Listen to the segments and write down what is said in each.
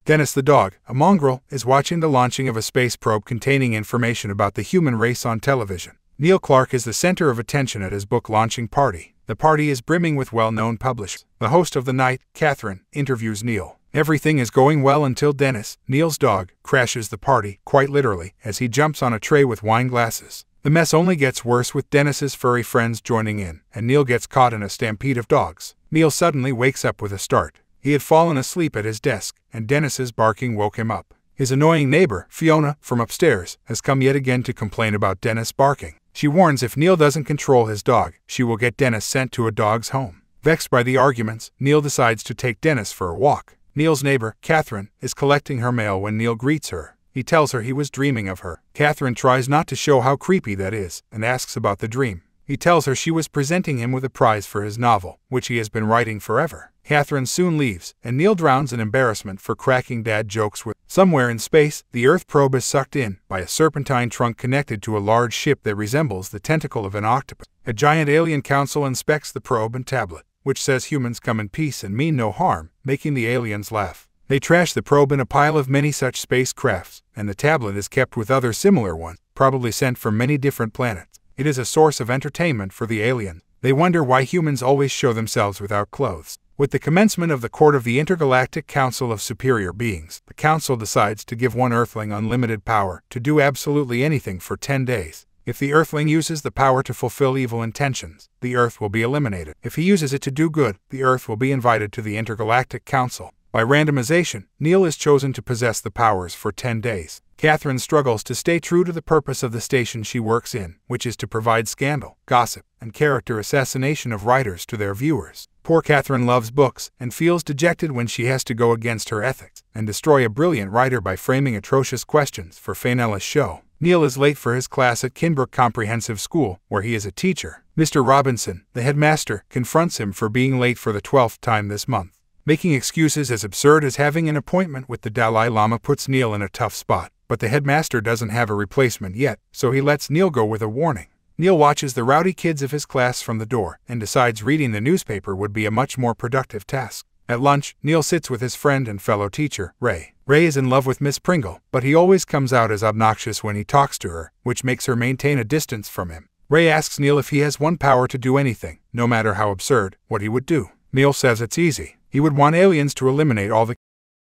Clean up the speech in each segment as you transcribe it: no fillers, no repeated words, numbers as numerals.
Dennis the dog, a mongrel, is watching the launching of a space probe containing information about the human race on television. Neil Clark is the center of attention at his book launching party. The party is brimming with well-known publishers. The host of the night, Catherine, interviews Neil. Everything is going well until Dennis, Neil's dog, crashes the party, quite literally, as he jumps on a tray with wine glasses. The mess only gets worse with Dennis's furry friends joining in, and Neil gets caught in a stampede of dogs. Neil suddenly wakes up with a start. He had fallen asleep at his desk, and Dennis's barking woke him up. His annoying neighbor, Fiona, from upstairs, has come yet again to complain about Dennis barking. She warns if Neil doesn't control his dog, she will get Dennis sent to a dog's home. Vexed by the arguments, Neil decides to take Dennis for a walk. Neil's neighbor, Catherine, is collecting her mail when Neil greets her. He tells her he was dreaming of her. Catherine tries not to show how creepy that is, and asks about the dream. He tells her she was presenting him with a prize for his novel, which he has been writing forever. Catherine soon leaves, and Neil drowns in embarrassment for cracking dad jokes with. Somewhere in space, the Earth probe is sucked in by a serpentine trunk connected to a large ship that resembles the tentacle of an octopus. A giant alien council inspects the probe and tablet, which says humans come in peace and mean no harm, making the aliens laugh. They trash the probe in a pile of many such spacecrafts, and the tablet is kept with other similar ones, probably sent from many different planets. It is a source of entertainment for the aliens. They wonder why humans always show themselves without clothes. With the commencement of the Court of the Intergalactic Council of Superior Beings, the Council decides to give one Earthling unlimited power to do absolutely anything for 10 days. If the Earthling uses the power to fulfill evil intentions, the Earth will be eliminated. If he uses it to do good, the Earth will be invited to the Intergalactic Council. By randomization, Neil is chosen to possess the powers for 10 days. Catherine struggles to stay true to the purpose of the station she works in, which is to provide scandal, gossip, and character assassination of writers to their viewers. Poor Catherine loves books and feels dejected when she has to go against her ethics and destroy a brilliant writer by framing atrocious questions for Fainella's show. Neil is late for his class at Kinbrook Comprehensive School, where he is a teacher. Mr. Robinson, the headmaster, confronts him for being late for the 12th time this month. Making excuses as absurd as having an appointment with the Dalai Lama puts Neil in a tough spot, but the headmaster doesn't have a replacement yet, so he lets Neil go with a warning. Neil watches the rowdy kids of his class from the door and decides reading the newspaper would be a much more productive task. At lunch, Neil sits with his friend and fellow teacher, Ray. Ray is in love with Miss Pringle, but he always comes out as obnoxious when he talks to her, which makes her maintain a distance from him. Ray asks Neil if he has one power to do anything, no matter how absurd, what he would do. Neil says it's easy. He would want aliens to eliminate all the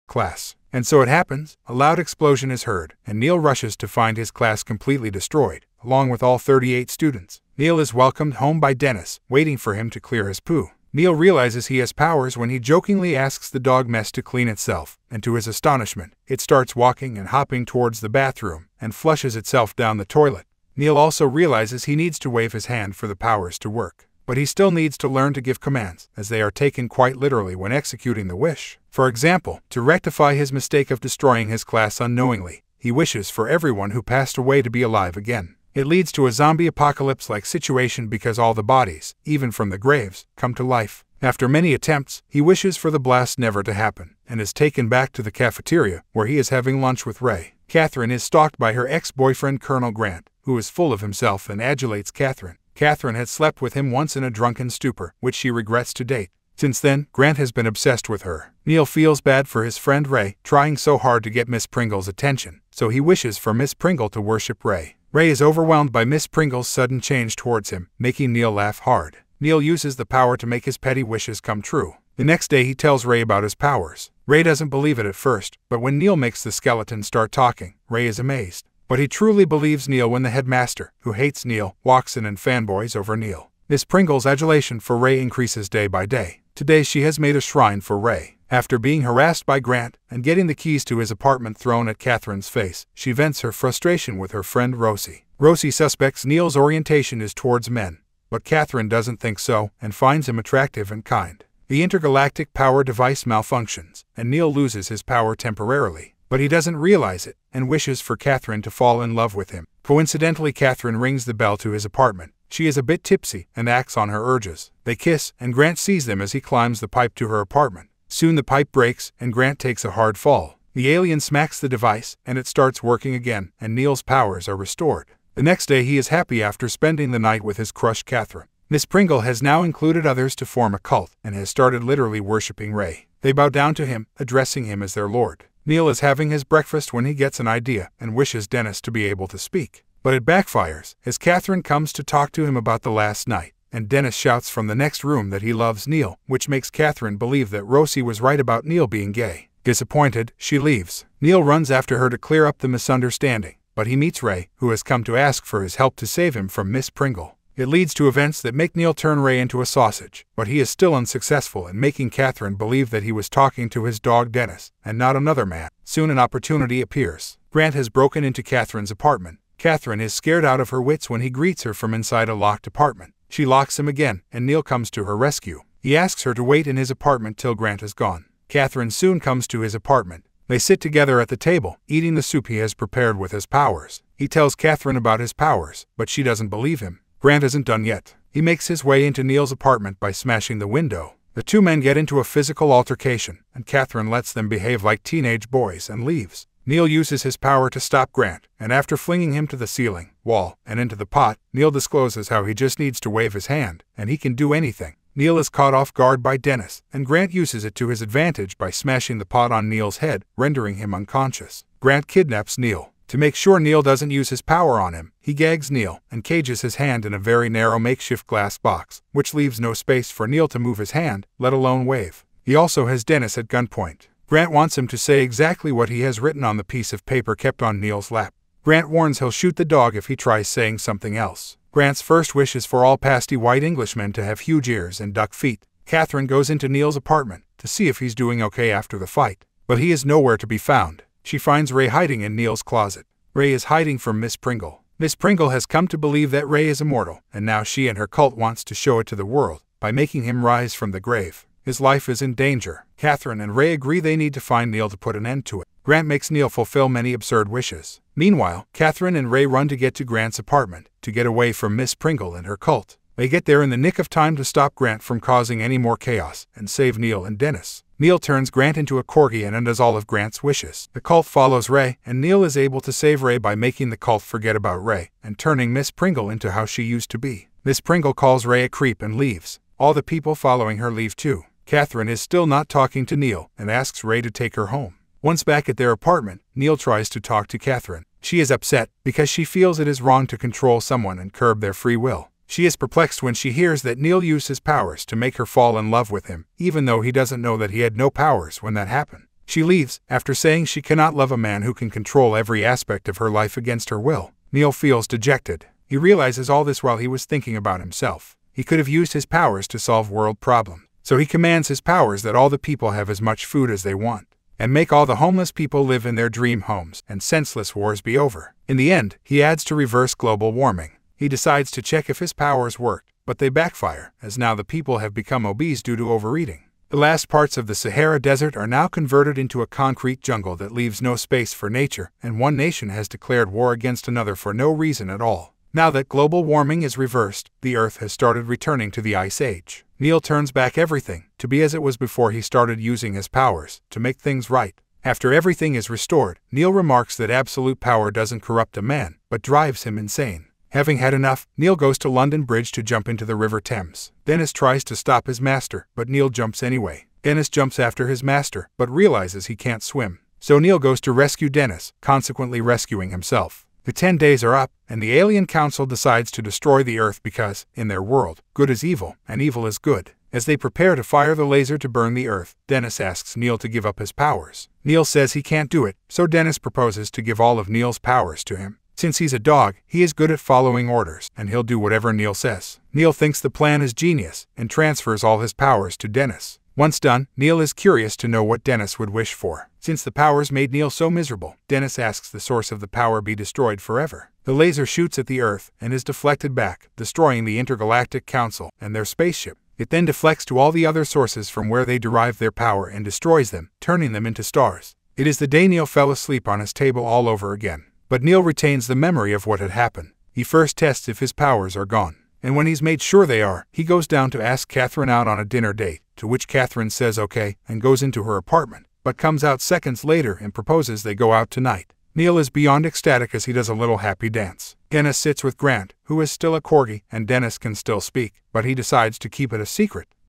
class. And so it happens, a loud explosion is heard, and Neil rushes to find his class completely destroyed, along with all 38 students. Neil is welcomed home by Dennis, waiting for him to clear his poo. Neil realizes he has powers when he jokingly asks the dog mess to clean itself, and to his astonishment, it starts walking and hopping towards the bathroom, and flushes itself down the toilet. Neil also realizes he needs to wave his hand for the powers to work. But he still needs to learn to give commands, as they are taken quite literally when executing the wish. For example, to rectify his mistake of destroying his class unknowingly, he wishes for everyone who passed away to be alive again. It leads to a zombie apocalypse-like situation because all the bodies, even from the graves, come to life. After many attempts, he wishes for the blast never to happen, and is taken back to the cafeteria, where he is having lunch with Ray. Catherine is stalked by her ex-boyfriend Colonel Grant, who is full of himself and adulates Catherine. Catherine had slept with him once in a drunken stupor, which she regrets to date. Since then, Grant has been obsessed with her. Neil feels bad for his friend Ray, trying so hard to get Miss Pringle's attention, so he wishes for Miss Pringle to worship Ray. Ray is overwhelmed by Miss Pringle's sudden change towards him, making Neil laugh hard. Neil uses the power to make his petty wishes come true. The next day he tells Ray about his powers. Ray doesn't believe it at first, but when Neil makes the skeleton start talking, Ray is amazed. But he truly believes Neil when the headmaster, who hates Neil, walks in and fanboys over Neil. Miss Pringle's adulation for Ray increases day by day. Today she has made a shrine for Ray. After being harassed by Grant and getting the keys to his apartment thrown at Catherine's face, she vents her frustration with her friend Rosie. Rosie suspects Neil's orientation is towards men, but Catherine doesn't think so and finds him attractive and kind. The intergalactic power device malfunctions, and Neil loses his power temporarily. But he doesn't realize it, and wishes for Catherine to fall in love with him. Coincidentally, Catherine rings the bell to his apartment. She is a bit tipsy and acts on her urges. They kiss, and Grant sees them as he climbs the pipe to her apartment. Soon the pipe breaks, and Grant takes a hard fall. The alien smacks the device, and it starts working again, and Neil's powers are restored. The next day he is happy after spending the night with his crush Catherine. Miss Pringle has now included others to form a cult, and has started literally worshipping Ray. They bow down to him, addressing him as their lord. Neil is having his breakfast when he gets an idea and wishes Dennis to be able to speak. But it backfires, as Catherine comes to talk to him about the last night, and Dennis shouts from the next room that he loves Neil, which makes Catherine believe that Rosie was right about Neil being gay. Disappointed, she leaves. Neil runs after her to clear up the misunderstanding, but he meets Ray, who has come to ask for his help to save him from Miss Pringle. It leads to events that make Neil turn Ray into a sausage, but he is still unsuccessful in making Catherine believe that he was talking to his dog Dennis, and not another man. Soon an opportunity appears. Grant has broken into Catherine's apartment. Catherine is scared out of her wits when he greets her from inside a locked apartment. She locks him again, and Neil comes to her rescue. He asks her to wait in his apartment till Grant is gone. Catherine soon comes to his apartment. They sit together at the table, eating the soup he has prepared with his powers. He tells Catherine about his powers, but she doesn't believe him. Grant isn't done yet. He makes his way into Neil's apartment by smashing the window. The two men get into a physical altercation, and Catherine lets them behave like teenage boys and leaves. Neil uses his power to stop Grant, and after flinging him to the ceiling, wall, and into the pot, Neil discloses how he just needs to wave his hand, and he can do anything. Neil is caught off guard by Dennis, and Grant uses it to his advantage by smashing the pot on Neil's head, rendering him unconscious. Grant kidnaps Neil. To make sure Neil doesn't use his power on him, he gags Neil and cages his hand in a very narrow makeshift glass box, which leaves no space for Neil to move his hand, let alone wave. He also has Dennis at gunpoint. Grant wants him to say exactly what he has written on the piece of paper kept on Neil's lap. Grant warns he'll shoot the dog if he tries saying something else. Grant's first wish is for all pasty white Englishmen to have huge ears and duck feet. Catherine goes into Neil's apartment to see if he's doing okay after the fight, but he is nowhere to be found. She finds Ray hiding in Neil's closet. Ray is hiding from Miss Pringle. Miss Pringle has come to believe that Ray is immortal, and now she and her cult wants to show it to the world by making him rise from the grave. His life is in danger. Catherine and Ray agree they need to find Neil to put an end to it. Grant makes Neil fulfill many absurd wishes. Meanwhile, Catherine and Ray run to get to Grant's apartment to get away from Miss Pringle and her cult. They get there in the nick of time to stop Grant from causing any more chaos and save Neil and Dennis. Neil turns Grant into a corgi and undoes all of Grant's wishes. The cult follows Ray, and Neil is able to save Ray by making the cult forget about Ray and turning Miss Pringle into how she used to be. Miss Pringle calls Ray a creep and leaves. All the people following her leave too. Catherine is still not talking to Neil and asks Ray to take her home. Once back at their apartment, Neil tries to talk to Catherine. She is upset because she feels it is wrong to control someone and curb their free will. She is perplexed when she hears that Neil used his powers to make her fall in love with him, even though he doesn't know that he had no powers when that happened. She leaves, after saying she cannot love a man who can control every aspect of her life against her will. Neil feels dejected. He realizes all this while he was thinking about himself. He could have used his powers to solve world problems. So he commands his powers that all the people have as much food as they want, and make all the homeless people live in their dream homes, and senseless wars be over. In the end, he adds to reverse global warming. He decides to check if his powers worked, but they backfire, as now the people have become obese due to overeating. The last parts of the Sahara Desert are now converted into a concrete jungle that leaves no space for nature, and one nation has declared war against another for no reason at all. Now that global warming is reversed, the Earth has started returning to the Ice Age. Neil turns back everything to be as it was before he started using his powers to make things right. After everything is restored, Neil remarks that absolute power doesn't corrupt a man, but drives him insane. Having had enough, Neil goes to London Bridge to jump into the River Thames. Dennis tries to stop his master, but Neil jumps anyway. Dennis jumps after his master, but realizes he can't swim. So Neil goes to rescue Dennis, consequently rescuing himself. The 10 days are up, and the Alien Council decides to destroy the Earth because, in their world, good is evil, and evil is good. As they prepare to fire the laser to burn the Earth, Dennis asks Neil to give up his powers. Neil says he can't do it, so Dennis proposes to give all of Neil's powers to him. Since he's a dog, he is good at following orders, and he'll do whatever Neil says. Neil thinks the plan is genius, and transfers all his powers to Dennis. Once done, Neil is curious to know what Dennis would wish for. Since the powers made Neil so miserable, Dennis asks the source of the power be destroyed forever. The laser shoots at the Earth and is deflected back, destroying the Intergalactic Council and their spaceship. It then deflects to all the other sources from where they derive their power and destroys them, turning them into stars. It is the day Neil fell asleep on his table all over again. But Neil retains the memory of what had happened. He first tests if his powers are gone, and when he's made sure they are, he goes down to ask Catherine out on a dinner date, to which Catherine says okay and goes into her apartment, but comes out seconds later and proposes they go out tonight. Neil is beyond ecstatic as he does a little happy dance. Dennis sits with Grant, who is still a corgi, and Dennis can still speak, but he decides to keep it a secret.